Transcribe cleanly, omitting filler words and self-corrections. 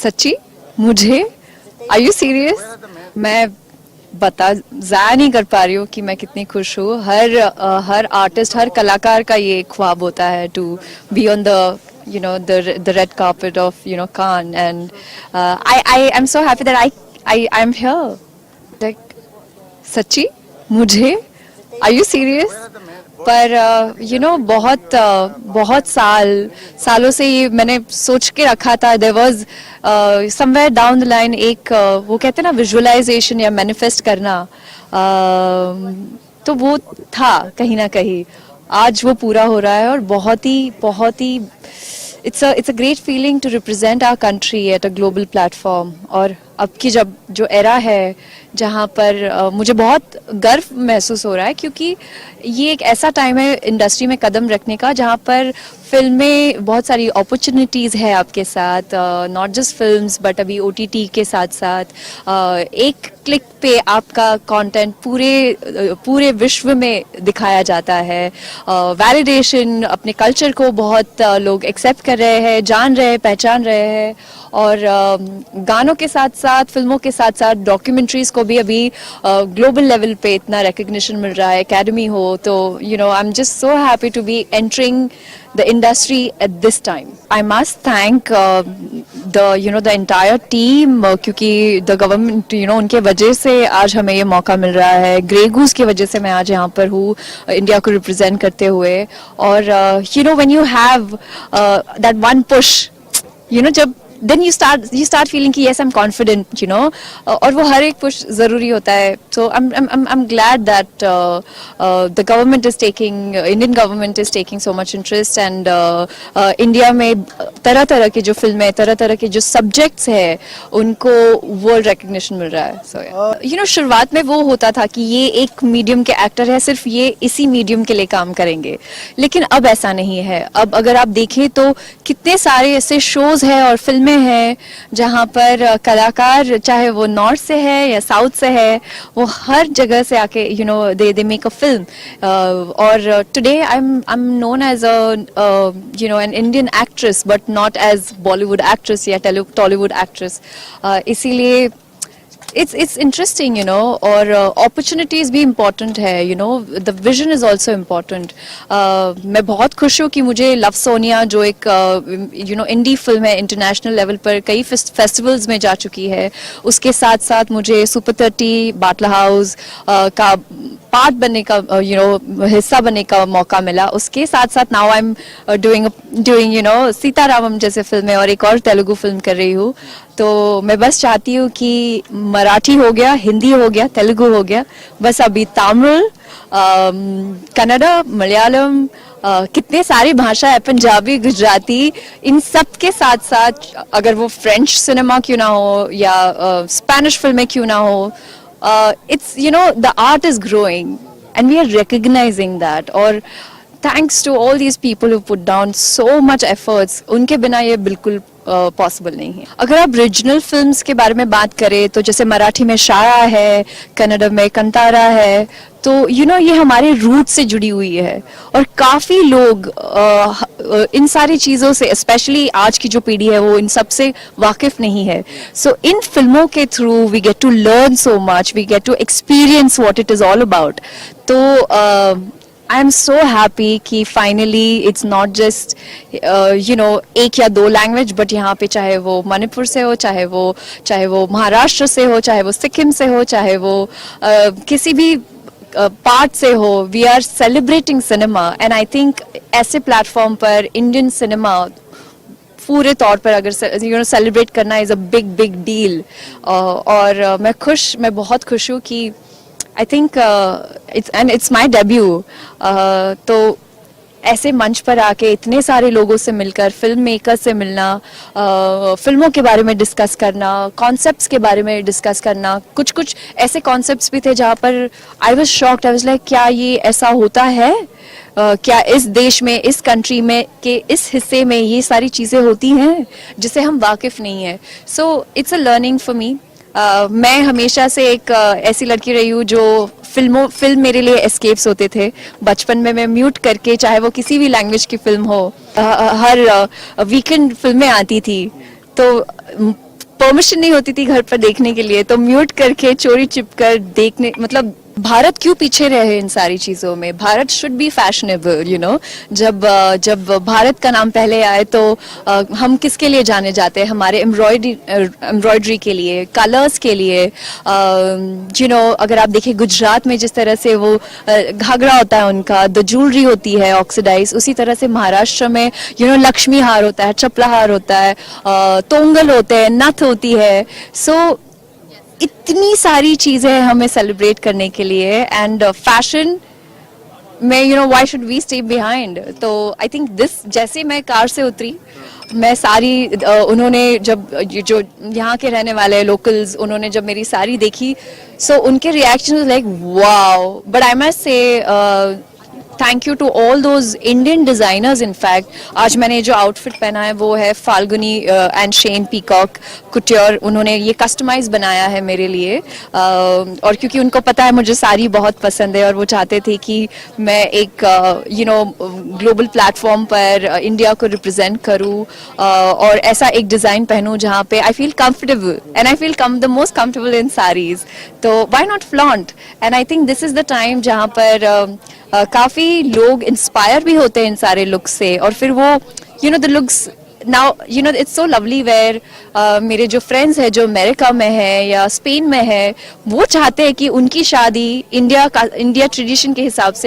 सच्ची मुझे are you serious? मैं बता जाया नहीं कर पा रही हूँ कि मैं कितनी खुश हूँ। हर आर्टिस्ट, हर कलाकार का ये ख्वाब होता है to be on the the red carpet of Cannes, and I am so happy that I am here. Like, सच्ची मुझे आर यू सीरियस? पर बहुत सालों से ये मैंने सोच के रखा था। There was somewhere down the line एक वो कहते हैं ना विजुअलाइजेशन या मैनिफेस्ट करना, तो वो था कहीं ना कहीं। आज वो पूरा हो रहा है और बहुत ही it's a great feeling to represent our country at a global platform। और अब की जो एरा है जहाँ पर मुझे बहुत गर्व महसूस हो रहा है, क्योंकि ये एक ऐसा टाइम है इंडस्ट्री में कदम रखने का जहाँ पर फिल्में बहुत सारी अपॉर्चुनिटीज़ है आपके साथ, नॉट जस्ट फिल्म्स बट अभी OTT के साथ साथ एक क्लिक पे आपका कंटेंट पूरे विश्व में दिखाया जाता है। वैलिडेशन, अपने कल्चर को बहुत लोग एक्सेप्ट कर रहे हैं, जान रहे हैं, पहचान रहे हैं। और गानों के साथ साथ, फिल्मों के साथ साथ डॉक्यूमेंट्रीज को भी अभी ग्लोबल लेवल पे इतना रिकग्निशन मिल रहा है, एकेडमी हो। तो I am just so happy to be entering the industry at this time. I must thank the entire team, क्योंकि the government उनके वजह से आज हमें ये मौका मिल रहा है। ग्रे गूस की वजह से मैं आज यहाँ पर हूँ इंडिया को रिप्रेजेंट करते हुए। और when you have that one push, जब then you start feeling कि yes I'm confident, और वो हर एक पुश जरूरी होता है। So I'm glad that the government is Indian government is taking so much interest, and India में तरह तरह की जो फिल्में, तरह तरह के जो सब्जेक्ट्स है उनको वर्ल्ड रिकग्निशन मिल रहा है। So शुरुआत में वो होता था कि ये एक मीडियम के एक्टर है, सिर्फ ये इसी मीडियम के लिए काम करेंगे, लेकिन अब ऐसा नहीं है। अब अगर आप देखें तो कितने सारे ऐसे शोज है और फिल्में हैं जहां पर कलाकार, चाहे वो नॉर्थ से है या साउथ से है, वो हर जगह से आके दे मेक अ फिल्म। और today I am known as an Indian actress but not as Bollywood actress या टॉलीवुड एक्ट्रेस। इसीलिए it's interesting, और opportunities भी important है, the vision is also important। मैं बहुत खुश हूँ कि मुझे लव सोनिया, जो एक इंडी फिल्म है, इंटरनेशनल लेवल पर कई फेस्टिवल्स में जा चुकी है, उसके साथ साथ मुझे सुपर 30 बाटला हाउस का पार्ट बनने का हिस्सा बनने का मौका मिला। उसके साथ साथ now I am doing Sita Ramam जैसे फिल्में और एक और तेलुगु फिल्म कर रही हूँ। तो मैं बस चाहती हूँ कि मराठी हो गया, हिंदी हो गया, तेलुगु हो गया, बस अभी तमिल, कन्नड़ा, मलयालम, कितने सारी भाषा है, पंजाबी, गुजराती, इन सब के साथ साथ अगर वो फ्रेंच सिनेमा क्यों ना हो या स्पेनिश फिल्में क्यों ना हो, it's the art is growing and we are recognizing that। और thanks to all these people who put down so much efforts, उनके बिना ये बिल्कुल पॉसिबल नहीं है। अगर आप रीजनल फिल्म्स के बारे में बात करें तो जैसे मराठी में शाया है, कन्नड़ में कंतारा है, तो ये हमारे रूट से जुड़ी हुई है। और काफ़ी लोग इन सारी चीज़ों से, स्पेशली आज की जो पीढ़ी है, वो इन सब से वाकिफ नहीं है। सो इन फिल्मों के through we get to learn so much, we get to experience what it is all about. तो आई एम सो हैप्पी कि फाइनली इट्स नॉट जस्ट एक या दो लैंग्वेज, बट यहाँ पे चाहे वो मणिपुर से हो, चाहे वो महाराष्ट्र से हो, चाहे वो सिक्किम से हो, चाहे वो किसी भी पार्ट से हो, we are celebrating cinema. And I think ऐसे प्लेटफॉर्म पर इंडियन सिनेमा पूरे तौर पर अगर सेलिब्रेट करना इज़ अ बिग डील। और मैं बहुत खुश हूँ कि I think it's my debut। तो ऐसे मंच पर आके इतने सारे लोगों से मिलकर, फिल्म मेकर से मिलना, फिल्मों के बारे में डिस्कस करना, कॉन्सेप्ट्स के बारे में डिस्कस करना, कुछ ऐसे कॉन्सेप्ट्स भी थे जहाँ पर I was shocked, I was like क्या ये ऐसा होता है? क्या इस देश में, इस कंट्री में के इस हिस्से में ये सारी चीज़ें होती हैं जिससे हम वाकिफ नहीं है। So it's a learning for me. मैं हमेशा से एक ऐसी लड़की रही हूँ जो फिल्म मेरे लिए एस्केप्स होते थे। बचपन में मैं म्यूट करके, चाहे वो किसी भी लैंग्वेज की फिल्म हो, हर वीकेंड फिल्में आती थी, तो परमिशन नहीं होती थी घर पर देखने के लिए, तो म्यूट करके चोरी छिप कर देखने, मतलब भारत क्यों पीछे रहे इन सारी चीजों में? Bharat should be fashionable, you know. जब भारत का नाम पहले आए तो हम किसके लिए जाने जाते हैं? हमारे एम्ब्रॉयडरी के लिए, कलर्स के लिए, यू नो। अगर आप देखिए गुजरात में जिस तरह से वो घाघरा होता है उनका, द ज्वेलरी होती है ऑक्सीडाइज, उसी तरह से महाराष्ट्र में यू नो लक्ष्मी हार होता है, चपला हार होता है, तोंगल होते हैं, नथ होती है। सो इतनी सारी चीजें हैं हमें सेलिब्रेट करने के लिए, एंड फैशन में you know why should we stay behind? तो आई थिंक दिस, जैसे मैं कार से उतरी, मैं सारी उन्होंने जब जो यहाँ के रहने वाले लोकल्स, उन्होंने जब मेरी साड़ी देखी, सो उनके reaction like wow. But I must say thank you to all those Indian designers. In fact आज मैंने जो आउटफिट पहना है वो है Falguni and Shane Peacock couture, उन्होंने ये कस्टमाइज बनाया है मेरे लिए। और क्योंकि उनको पता है मुझे साड़ी बहुत पसंद है, और वो चाहते थे कि मैं एक यू नो ग्लोबल प्लेटफॉर्म पर इंडिया को रिप्रेजेंट करूँ, और ऐसा एक डिज़ाइन पहनूँ जहाँ पे I feel comfortable, and I feel the most comfortable in saris. तो why not flaunt? And I think this is the time जहाँ पर काफी लोग इंस्पायर भी होते हैं इन सारे लुक्स से, और फिर वो you know the looks now, you know it's so lovely where मेरे जो फ्रेंड्स हैं जो अमेरिका में है या स्पेन में है, वो चाहते हैं कि उनकी शादी इंडिया ट्रेडिशन के हिसाब से